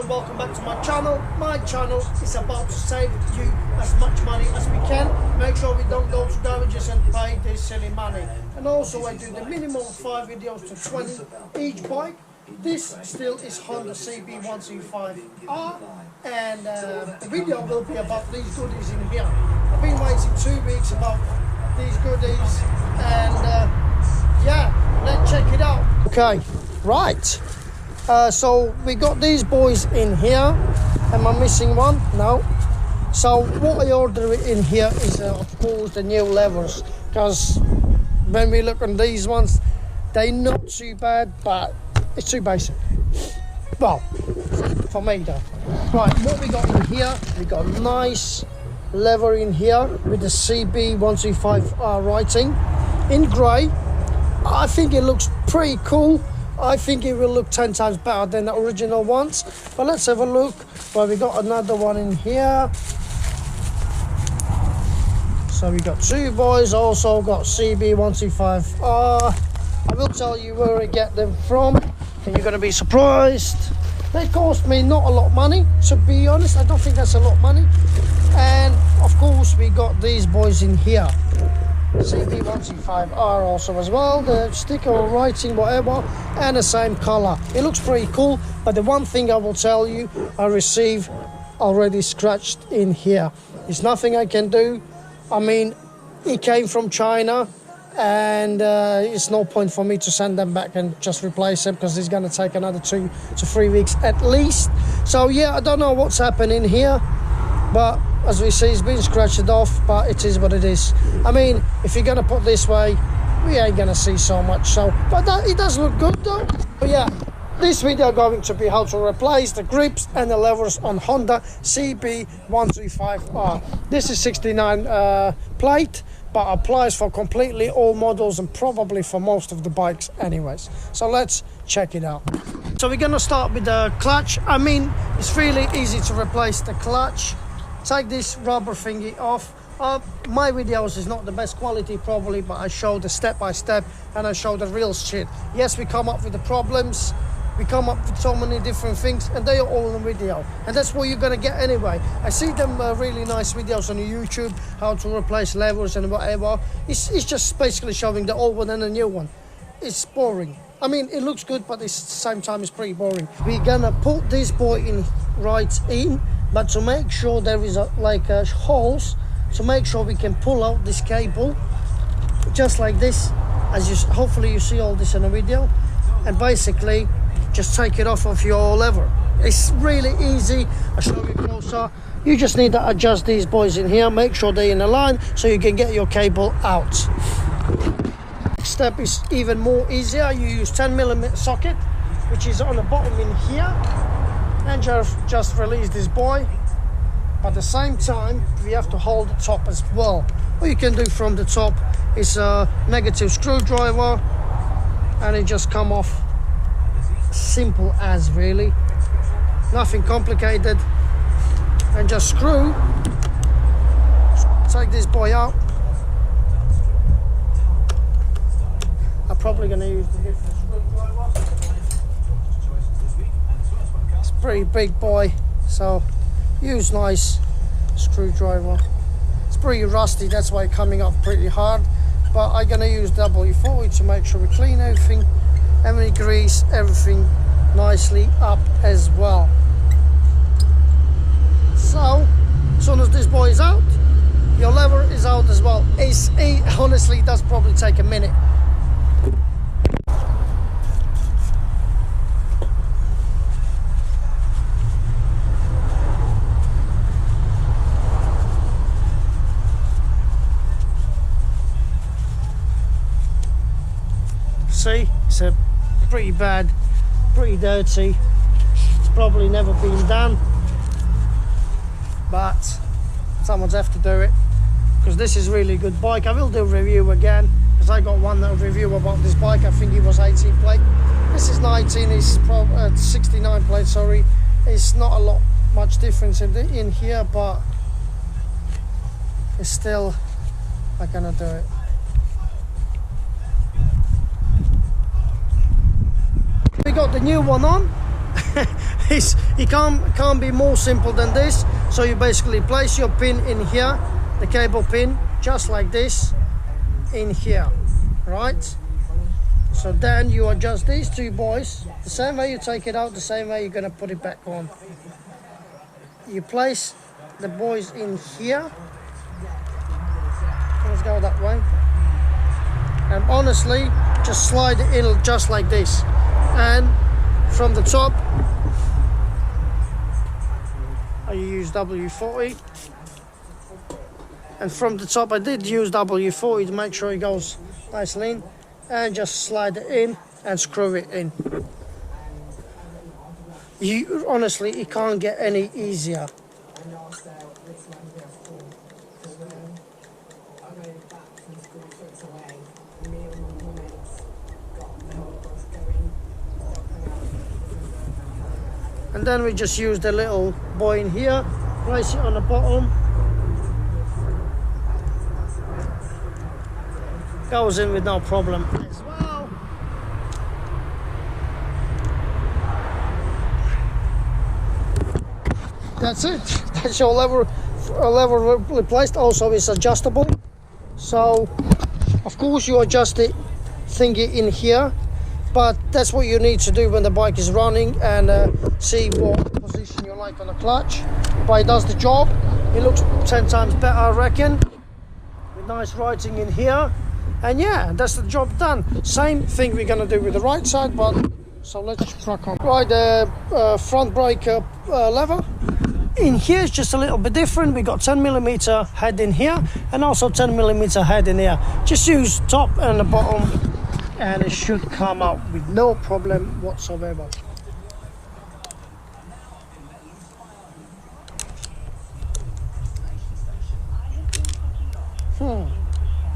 and welcome back to my channel. My channel is about to save you as much money as we can. Make sure we don't go to garages and pay this silly money. And also I do the minimum of 5 videos to 20 each bike. This still is Honda CB125R, and the video will be about these goodies in here. I've been waiting 2 weeks about these goodies, and yeah, let's check it out. Okay, right. So we got these boys in here. Am I missing one? No. So what I ordered in here is of course the new levers, because when we look on these ones, they're not too bad, but it's too basic. Well, for me though. Right, what we got in here, we got a nice lever in here with the CB125R writing in grey. I think it looks pretty cool. I think it will look 10 times better than the original ones. But let's have a look. Well, we got another one in here. So we got two boys, also got CB125R. I will tell you where I get them from, and you're going to be surprised. They cost me not a lot of money, to be honest. I don't think that's a lot of money. And of course we got these boys in here. CB125R also as well, the sticker or writing, whatever, and the same color. It looks pretty cool, but the one thing I will tell you, I received already scratched in here. There's nothing I can do. I mean, it came from China, and it's no point for me to send them back and just replace them, because it's going to take another 2 to 3 weeks at least. So yeah, I don't know what's happening here, but as we see, it's been scratched off, but it is what it is. I mean, if you're going to put this way, we ain't going to see so much. So, but it does look good though. But yeah, this video going to be how to replace the grips and the levers on Honda CB125R. This is 69 plate, but applies for completely all models and probably for most of the bikes anyways. So let's check it out. So we're going to start with the clutch. I mean, it's really easy to replace the clutch. Take this rubber thingy off. My videos is not the best quality probably, but I show the step by step and I show the real shit. Yes, we come up with the problems, we come up with so many different things, and they are all in video, and that's what you're gonna get anyway. I see them really nice videos on YouTube, how to replace levers and whatever. It's just basically showing the old one and the new one. It's boring. I mean, it looks good, but at the same time it's pretty boring. We're gonna put this boy in right in, but to make sure there is holes, to make sure we can pull out this cable just like this, as you hopefully you see all this in a video, and basically just take it off of your lever. It's really easy. I'll show you closer. You just need to adjust these boys in here, make sure they're in a line so you can get your cable out. Step is even more easier. You use 10mm socket, which is on the bottom in here, and just release this boy. But at the same time, we have to hold the top as well. What you can do from the top is a negative screwdriver, and it just come off. Simple as, really, nothing complicated. And just screw, take this boy out. I'm probably going to use the different screwdriver. It's a pretty big boy, so use nice screwdriver. It's pretty rusty, that's why it's coming up pretty hard, but I'm going to use W40 to make sure we clean everything, and we grease everything nicely up as well. So as soon as this boy is out, your lever is out as well. It honestly does probably take a minute. See, it's a pretty bad, pretty dirty. It's probably never been done, but someone's have to do it, because this is really good bike. I will do a review again, because I got one review about this bike. I think it was 18 plate. This is 19. It's 69 plate. Sorry, it's not a lot much difference in here, but it's still not gonna do it. We got the new one on, it can't be more simple than this. So you basically place your pin in here, the cable pin, just like this, in here, right? So then you adjust these two buoys, the same way you take it out, the same way you're gonna put it back on. You place the buoys in here. Let's go that way. And honestly, just slide it in just like this. And from the top, I use W40. And from the top, I did use W40 to make sure it goes nicely in. And just slide it in and screw it in. You honestly, it can't get any easier. And then we just use the little buoy in here, place it on the bottom. Goes in with no problem as well. That's it. That's your lever replaced. Also, it's adjustable. So, of course, you adjust it thingy in here, but that's what you need to do when the bike is running and see what position you like on the clutch. But it does the job. It looks 10 times better, I reckon. With nice writing in here. And yeah, that's the job done. Same thing we're gonna do with the right side, but so let's crack on. Right, the front brake lever in here is just a little bit different. We got 10mm head in here and also 10mm head in here. Just use top and the bottom and it should come out with no problem whatsoever.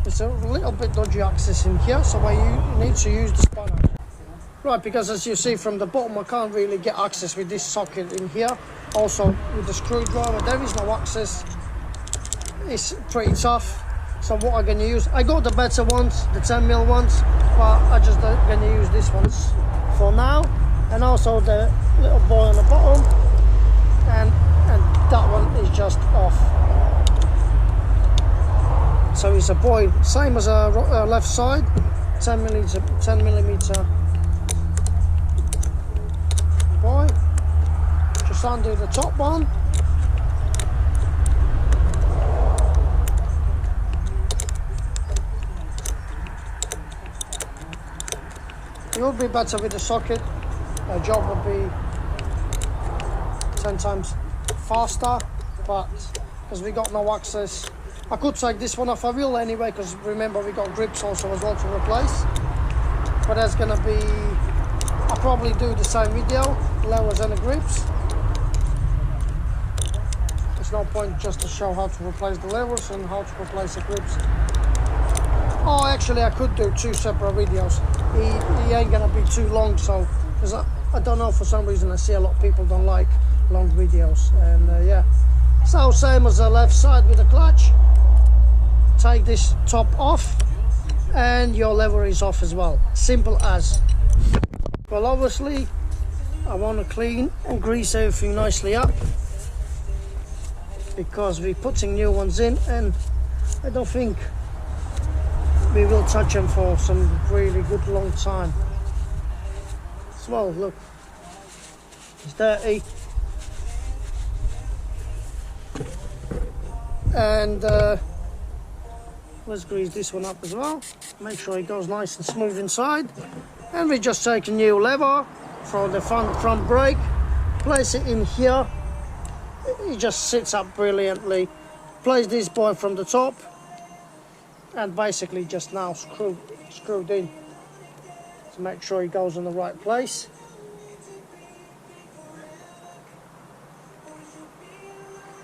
It's a little bit dodgy access in here, so you need to use the spanner. Right, because as you see from the bottom, I can't really get access with this socket in here. Also, with the screwdriver, there is no access. It's pretty tough. So what I'm going to use, I got the better ones, the 10mm ones, but I just going to use these ones for now. And also the little buoy on the bottom, and that one is just off. So it's a buoy, same as a left side, 10mm buoy. Just undo the top one. It would be better with the socket. The job would be 10 times faster, but as we got no access, I could take this one off. I will anyway, because remember we got grips also as well to replace. But that's gonna be, I'll probably do the same video, levers and the grips. There's no point just to show how to replace the levers and how to replace the grips. Oh, actually I could do 2 separate videos. He ain't gonna be too long, so, because I don't know, for some reason I see a lot of people don't like long videos. And yeah, so same as the left side with the clutch. Take this top off and your lever is off as well. Simple as. Well, obviously I want to clean and grease everything nicely up because we're putting new ones in and I don't think we will touch them for some really good long time. As well, look, it's dirty. And let's grease this one up as well. Make sure it goes nice and smooth inside. And we just take a new lever from the front brake, place it in here. It just sits up brilliantly. Place this buoy from the top, and basically just now screwed in to make sure it goes in the right place.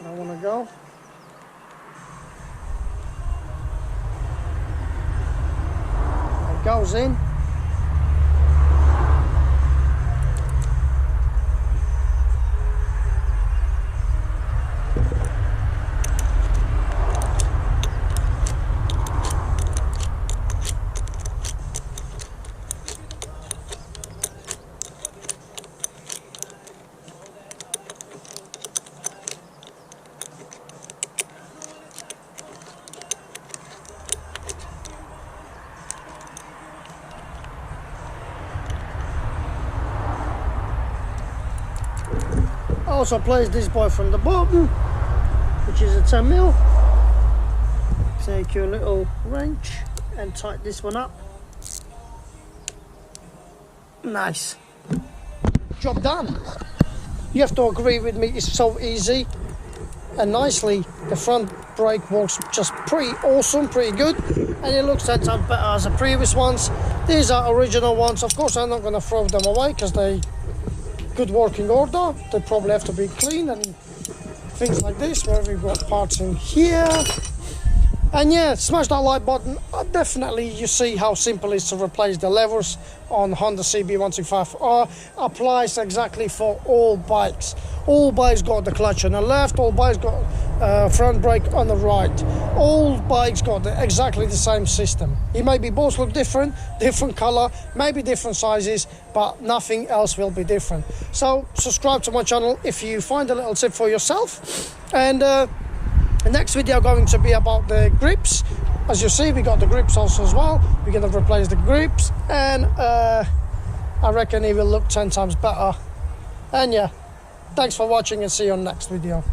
And I want to go. Goes in. Also place this boy from the bottom, which is a 10mm. Take your little wrench and tighten this one up. Nice. Job done. You have to agree with me, it's so easy and nicely. The front brake works just pretty awesome, pretty good, and it looks 10 times better as the previous ones. These are original ones. Of course I'm not going to throw them away because they good working order. They probably have to be cleaned and things like this, where we've got parts in here. And yeah, smash that like button. Definitely you see how simple it is to replace the levers on Honda CB125R. Applies exactly for all bikes. All bikes got the clutch on the left, all bikes got front brake on the right. All bikes got exactly the same system. It may be both look different, different color, maybe different sizes, but nothing else will be different. So subscribe to my channel if you find a little tip for yourself. And the next video going to be about the grips. As you see, we got the grips also as well. We're going to replace the grips, and I reckon it will look 10 times better. And yeah, thanks for watching and see you on the next video.